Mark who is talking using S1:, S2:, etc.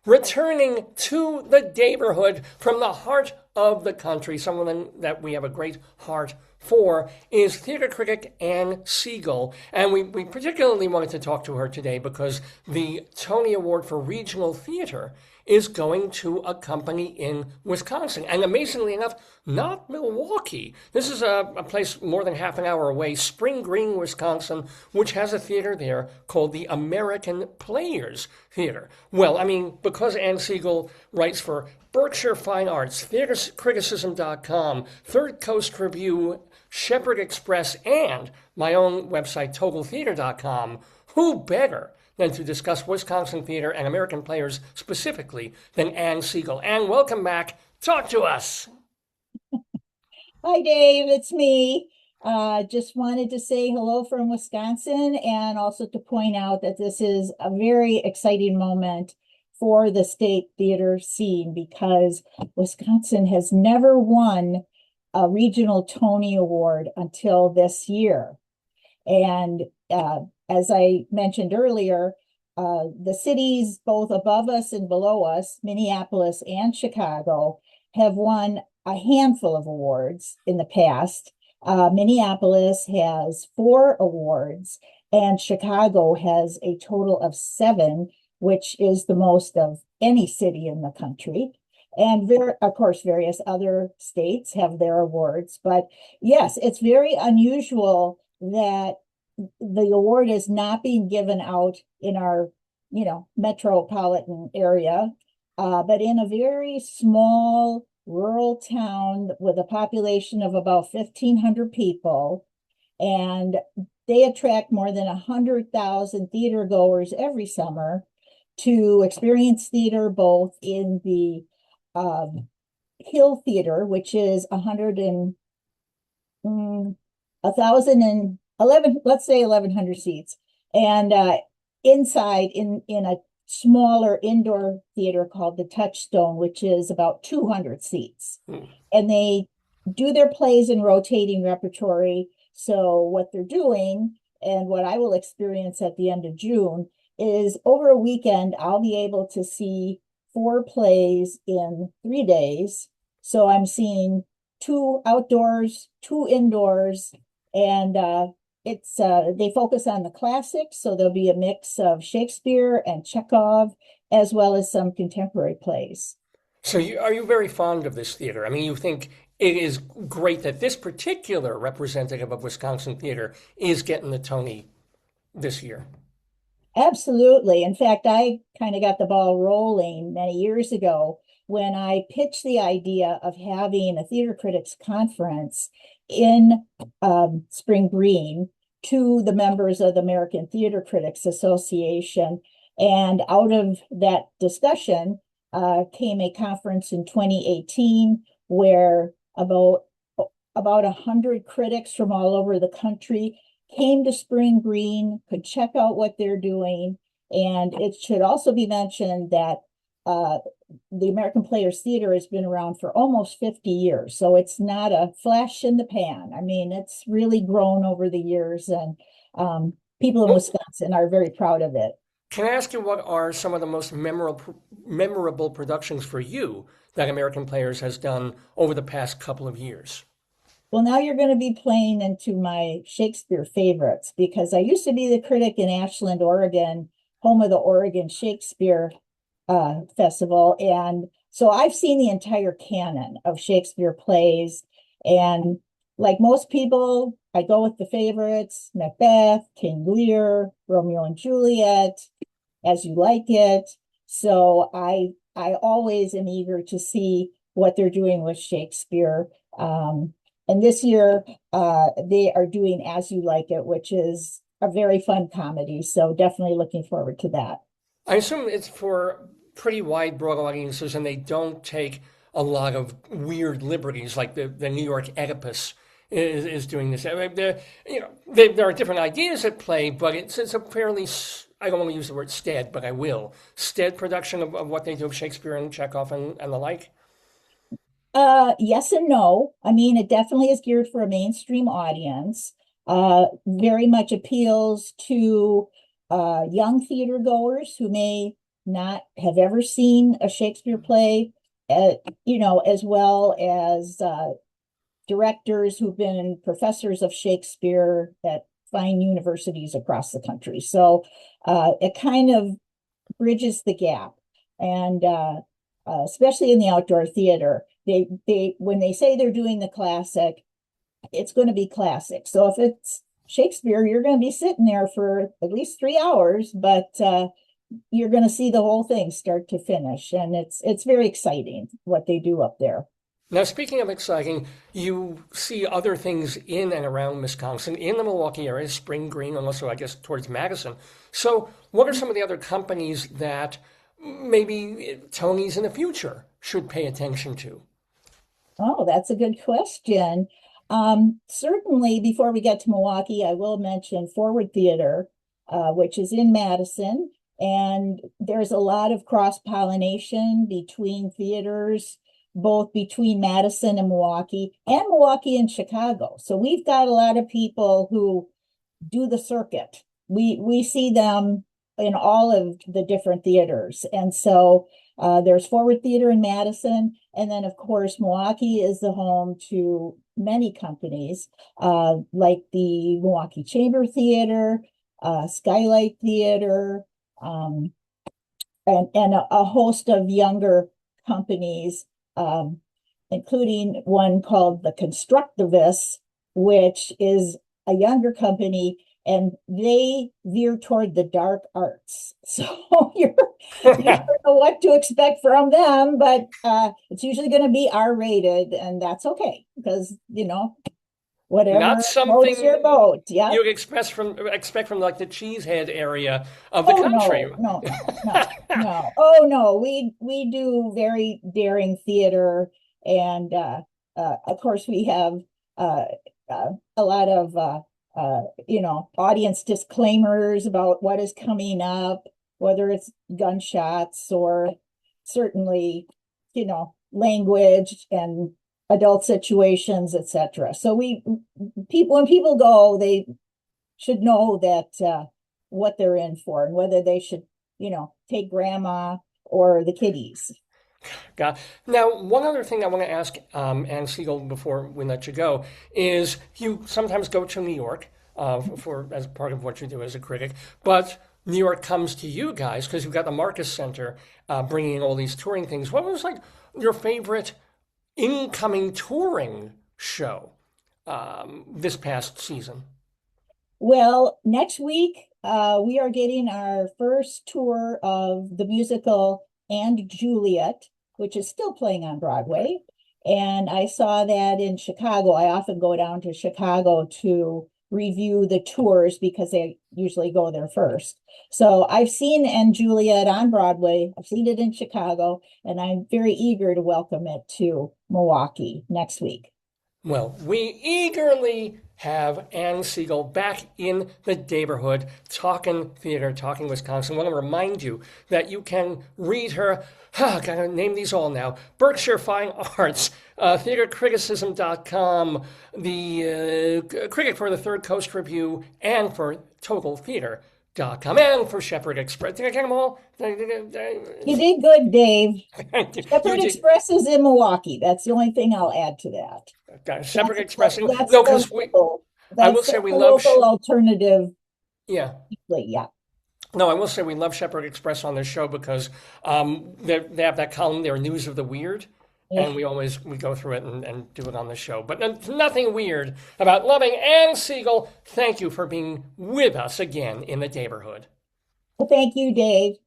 S1: Returning to the neighborhood from the heart of the country, someone that we have a great heart for, is theater critic Anne Siegel. And we particularly wanted to talk to her today because the Tony Award for Regional Theater is going to a company in Wisconsin. And amazingly enough, not Milwaukee. This is a place more than half an hour away, Spring Green, Wisconsin, which has a theater there called the American Players Theater. Well, I mean, because Anne Siegel writes for Berkshire Fine Arts, TheaterCriticism.com, Third Coast Review, Shepherd Express, and my own website, TotalTheater.com, who better than to discuss Wisconsin theater and American players specifically than Anne Siegel? Anne, welcome back. Talk to us.
S2: Hi, Dave. It's me. Just wanted to say hello from Wisconsin and also to point out that this is a very exciting moment for the state theater scene because Wisconsin has never won a regional Tony Award until this year. And as I mentioned earlier, the cities both above us and below us, Minneapolis and Chicago, have won a handful of awards in the past. Minneapolis has 4 awards, and Chicago has a total of 7, which is the most of any city in the country. And of course, various other states have their awards. But yes, it's very unusual that the award is not being given out in our, metropolitan area, but in a very small rural town with a population of about 1,500 people. And they attract more than 100,000 theater goers every summer to experience theater both in the Hill Theater, which is 1,011, let's say 1,100 seats, and inside in a smaller indoor theater called the Touchstone, which is about 200 seats. And they do their plays in rotating repertory. So what they're doing and what I will experience at the end of June is over a weekend, I'll be able to see 4 plays in 3 days. So I'm seeing 2 outdoors, 2 indoors, and they focus on the classics. So there'll be a mix of Shakespeare and Chekhov, as well as some contemporary plays.
S1: So, are you very fond of this theater? I mean, you think it is great that this particular representative of Wisconsin theater is getting the Tony this year.
S2: Absolutely. In fact, I kind of got the ball rolling many years ago when I pitched the idea of having a theater critics conference in Spring Green to the members of the American Theater Critics Association. And out of that discussion came a conference in 2018 where about 100 critics from all over the country came to Spring Green, could check out what they're doing. And it should also be mentioned that the American Players Theater has been around for almost 50 years. So it's not a flash in the pan. I mean, it's really grown over the years, and people in
S1: Well,
S2: Wisconsin are very proud of it.
S1: can I ask you what are some of the most memorable productions for you that American Players has done over the past couple of years?
S2: Well, now you're going to be playing into my Shakespeare favorites because I used to be the critic in Ashland, Oregon, home of the Oregon Shakespeare Festival. And so I've seen the entire canon of Shakespeare plays. And like most people, I go with the favorites: Macbeth, King Lear, Romeo and Juliet, As You Like It. So I always am eager to see what they're doing with Shakespeare. And this year, they are doing As You Like It, which is a very fun comedy. So definitely looking forward to that.
S1: I assume it's for pretty wide, broad audiences, and they don't take a lot of weird liberties like the New York Oedipus is doing this. I mean, there are different ideas at play, but it's a fairly, I don't want to use the word stead, but I will, stead production of what they do of Shakespeare and Chekhov and the like.
S2: Yes and no. I mean, it definitely is geared for a mainstream audience. Very much appeals to young theater goers who may not have ever seen a Shakespeare play, as well as directors who've been professors of Shakespeare at fine universities across the country. So it kind of bridges the gap. And especially in the outdoor theater, they when they say they're doing the classic, it's going to be classic. So if it's Shakespeare, you're going to be sitting there for at least 3 hours, but you're going to see the whole thing start to finish. And it's very exciting what they do up there.
S1: Now, speaking of exciting, you see other things in and around Wisconsin, in the Milwaukee area, Spring Green, and also, I guess, towards Madison. So, what are some of the other companies that maybe Tony's in the future should pay attention to?
S2: Oh, that's a good question. Certainly, before we get to Milwaukee, I will mention Forward Theater, which is in Madison, and there's a lot of cross-pollination between theaters, both between Madison and Milwaukee and Chicago. So we've got a lot of people who do the circuit. We see them in all of the different theaters. And so there's Forward Theater in Madison. And then, of course, Milwaukee is the home to many companies like the Milwaukee Chamber Theater, Skylight Theater, and a host of younger companies, including one called the Constructivists, which is a younger company, and they veer toward the dark arts. So you never know what to expect from them, but it's usually going to be R-rated, and that's okay because whatever
S1: Not
S2: floats your
S1: something
S2: boat. Yeah.
S1: you expect from like the cheesehead area of the
S2: Oh
S1: country.
S2: no. Oh no, we do very daring theater, and of course we have a lot of audience disclaimers about what is coming up, whether it's gunshots or certainly language and adult situations, etc. So when people go, they should know that what they're in for and whether they should, take grandma or the kiddies.
S1: Got Now, one other thing I want to ask Anne Siegel before we let you go is you sometimes go to New York for as part of what you do as a critic, but New York comes to you guys because you've got the Marcus Center bringing in all these touring things. What was like your favorite incoming touring show this past season?
S2: Well, next week we are getting our first tour of the musical and Juliet, which is still playing on Broadway. And I saw that in Chicago. I often go down to Chicago to review the tours because they usually go there first. So I've seen and Juliet on Broadway. I've seen it in Chicago, and I'm very eager to welcome it to Milwaukee next week.
S1: Well, we eagerly have Anne Siegel back in the neighborhood, talking theater, talking Wisconsin. I want to remind you that you can read her, gotta name these all now, Berkshire Fine Arts, theatercriticism.com, the critic for the Third Coast Review, and for TotalTheater.com, and for Shepherd Express. Did I get them all?
S2: You did good, Dave. Shepherd Express is in Milwaukee. That's the only thing I'll add to that.
S1: Shepherd Express.
S2: That's
S1: No, because I will say we love
S2: local alternative.
S1: Yeah.
S2: Yeah.
S1: No, I will say we love Shepherd Express on this show because they have that column there, News of the Weird,
S2: Yeah.
S1: and we go through it and do it on the show. But nothing weird about loving Anne Siegel. Thank you for being with us again in the neighborhood.
S2: Well, thank you, Dave.